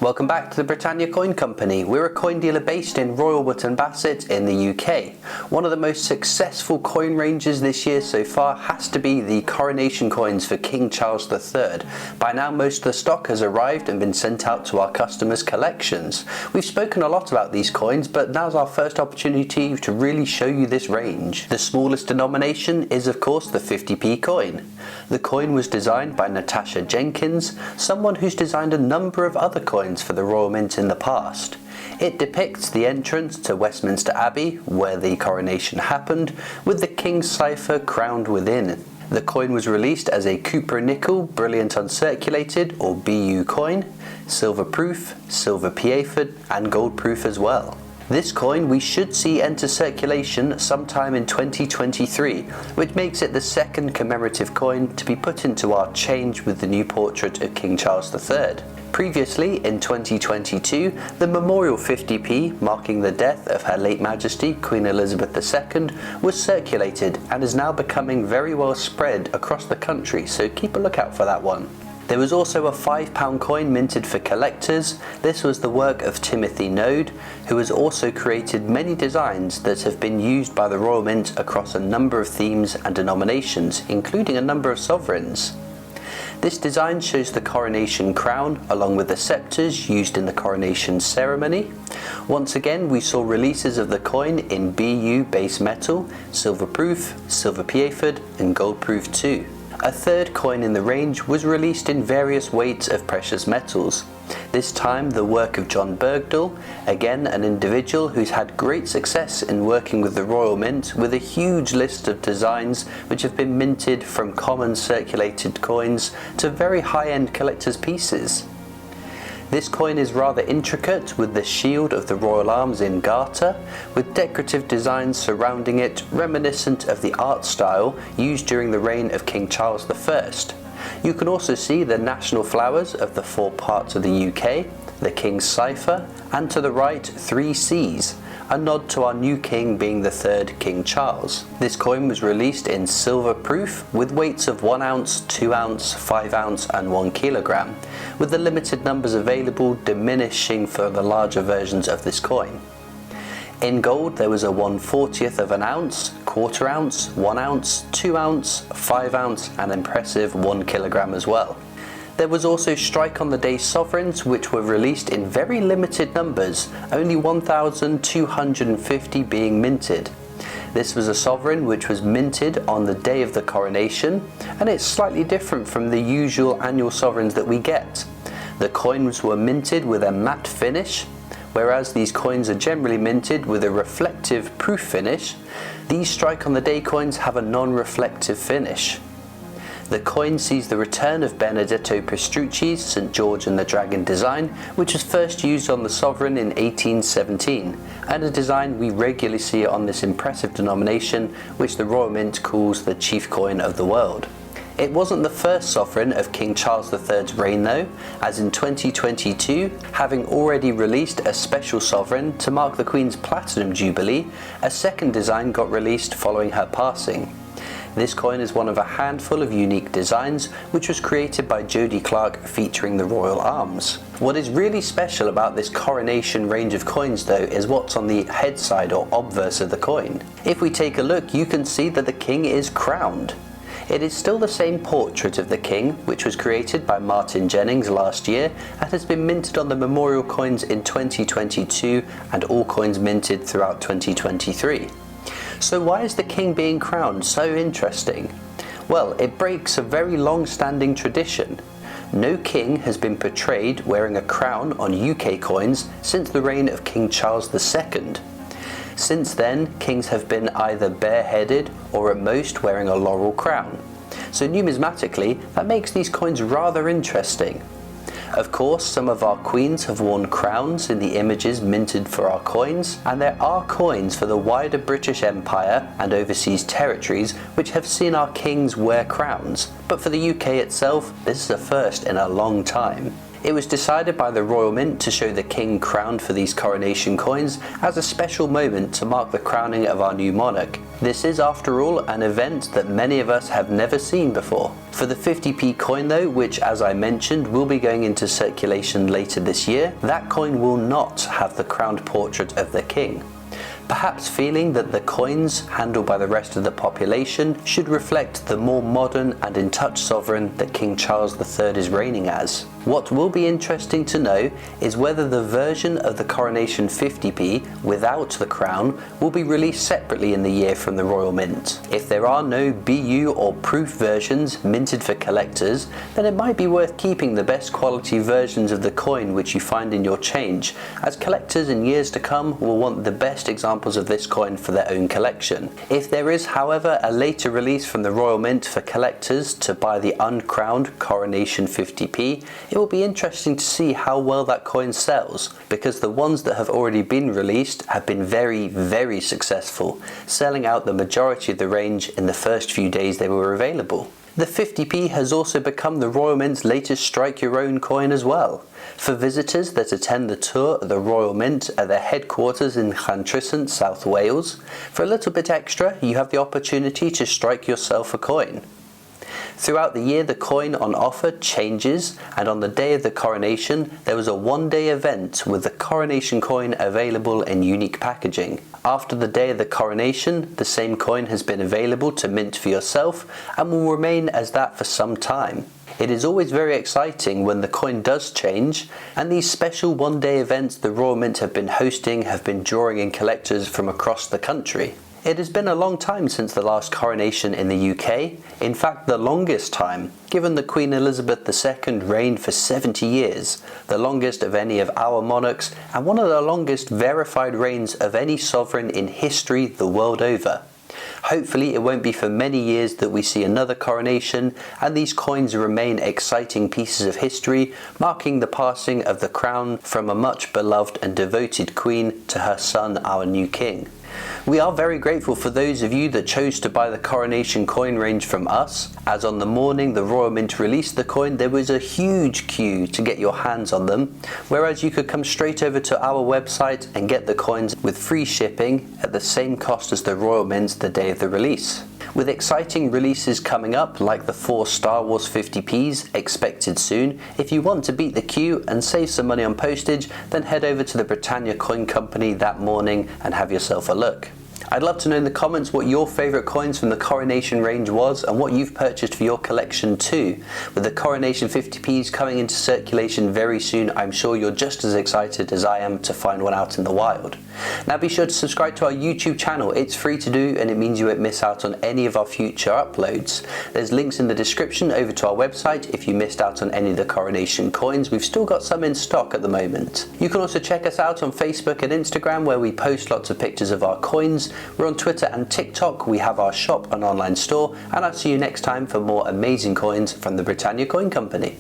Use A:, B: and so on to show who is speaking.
A: Welcome back to the Britannia Coin Company. We're a coin dealer based in Royal Wootton Bassett in the UK. One of the most successful coin ranges this year so far has to be the Coronation coins for King Charles III. By now most of the stock has arrived and been sent out to our customers' collections. We've spoken a lot about these coins, but now's our first opportunity to really show you this range. The smallest denomination is of course the 50p coin. The coin was designed by Natasha Jenkins, someone who's designed a number of other coins for the Royal Mint in the past. It depicts the entrance to Westminster Abbey, where the coronation happened, with the King's cipher crowned within. The coin was released as a Cupra nickel brilliant uncirculated or BU coin, silver proof, silver piaford and gold proof as well. This coin we should see enter circulation sometime in 2023, which makes it the second commemorative coin to be put into our Change with the new portrait of King Charles III. Previously, in 2022, the Memorial 50p, marking the death of Her late Majesty Queen Elizabeth II, was circulated and is now becoming very well spread across the country, so keep a lookout for that one. There was also a £5 coin minted for collectors. This was the work of Timothy Node, who has also created many designs that have been used by the Royal Mint across a number of themes and denominations, including a number of sovereigns. This design shows the coronation crown along with the sceptres used in the coronation ceremony. Once again we saw releases of the coin in BU base metal, silver proof, silver piaford and gold proof too. A third coin in the range was released in various weights of precious metals. This time the work of John Bergdahl, again an individual who's had great success in working with the Royal Mint with a huge list of designs which have been minted from common circulated coins to very high-end collector's pieces. This coin is rather intricate with the shield of the Royal Arms in garter, with decorative designs surrounding it reminiscent of the art style used during the reign of King Charles I. You can also see the national flowers of the four parts of the UK, the King's cipher, and to the right 3 C's, a nod to our new king being the third King Charles. This coin was released in silver proof with weights of 1 ounce, 2 ounce, 5 ounce and 1 kilogram, with the limited numbers available diminishing for the larger versions of this coin. In gold there was a 1/40th of an ounce, quarter ounce, 1 ounce, 2 ounce, 5 ounce and impressive 1 kilogram as well. There was also strike on the day sovereigns which were released in very limited numbers, only 1,250 being minted. This was a sovereign which was minted on the day of the coronation, and it's slightly different from the usual annual sovereigns that we get. The coins were minted with a matte finish, whereas these coins are generally minted with a reflective proof finish. These strike on the day coins have a non-reflective finish. The coin sees the return of Benedetto Pestrucci's St George and the Dragon design, which was first used on the sovereign in 1817, and a design we regularly see on this impressive denomination, which the Royal Mint calls the chief coin of the world. It wasn't the first sovereign of King Charles III's reign though, as in 2022, having already released a special sovereign to mark the Queen's Platinum Jubilee, a second design got released following her passing. This coin is one of a handful of unique designs which was created by Jody Clark featuring the Royal Arms. What is really special about this coronation range of coins though is what's on the head side or obverse of the coin. If we take a look you can see that the king is crowned. It is still the same portrait of the king which was created by Martin Jennings last year and has been minted on the memorial coins in 2022 and all coins minted throughout 2023. So why is the king being crowned so interesting? Well, it breaks a very long-standing tradition. No king has been portrayed wearing a crown on UK coins since the reign of King Charles II. Since then, kings have been either bareheaded or at most wearing a laurel crown. So numismatically, that makes these coins rather interesting. Of course, some of our queens have worn crowns in the images minted for our coins, and there are coins for the wider British Empire and overseas territories which have seen our kings wear crowns, but for the UK itself, this is a first in a long time. It was decided by the Royal Mint to show the King crowned for these coronation coins as a special moment to mark the crowning of our new monarch. This is, after all, an event that many of us have never seen before. For the 50p coin though, which as I mentioned will be going into circulation later this year, that coin will not have the crowned portrait of the King. Perhaps feeling that the coins handled by the rest of the population should reflect the more modern and in touch sovereign that King Charles III is reigning as. What will be interesting to know is whether the version of the Coronation 50p without the crown will be released separately in the year from the Royal Mint. If there are no BU or proof versions minted for collectors, then it might be worth keeping the best quality versions of the coin which you find in your change, as collectors in years to come will want the best examples of this coin for their own collection. If there is, however, a later release from the Royal Mint for collectors to buy the uncrowned Coronation 50p, it will be interesting to see how well that coin sells, because the ones that have already been released have been very successful, selling out the majority of the range in the first few days they were available. The 50p has also become the Royal Mint's latest strike your own coin as well. For visitors that attend the tour of the Royal Mint at their headquarters in Llantrisant, South Wales, for a little bit extra you have the opportunity to strike yourself a coin. Throughout the year the coin on offer changes, and on the day of the coronation there was a one-day event with the coronation coin available in unique packaging. After the day of the coronation, the same coin has been available to mint for yourself and will remain as that for some time. It is always very exciting when the coin does change, and these special one-day events the Royal Mint have been hosting have been drawing in collectors from across the country. It has been a long time since the last coronation in the UK, in fact the longest time, given that Queen Elizabeth II reigned for 70 years, the longest of any of our monarchs and one of the longest verified reigns of any sovereign in history the world over. Hopefully it won't be for many years that we see another coronation, and these coins remain exciting pieces of history, marking the passing of the crown from a much beloved and devoted queen to her son, our new king. We are very grateful for those of you that chose to buy the coronation coin range from us, as on the morning the Royal Mint released the coin there was a huge queue to get your hands on them, whereas you could come straight over to our website and get the coins with free shipping at the same cost as the Royal Mint the day of the release. With exciting releases coming up like the 4 Star Wars 50p's expected soon, if you want to beat the queue and save some money on postage, then head over to the Britannia coin company that morning and have yourself a look. I'd love to know in the comments what your favourite coins from the Coronation range was and what you've purchased for your collection too. With the Coronation 50p's coming into circulation very soon, I'm sure you're just as excited as I am to find one out in the wild. Now be sure to subscribe to our YouTube channel. It's free to do and it means you won't miss out on any of our future uploads. There's links in the description over to our website if you missed out on any of the Coronation coins. We've still got some in stock at the moment. You can also check us out on Facebook and Instagram, where we post lots of pictures of our coins. We're on Twitter and TikTok, we have our shop and online store, and I'll see you next time for more amazing coins from the Britannia Coin Company.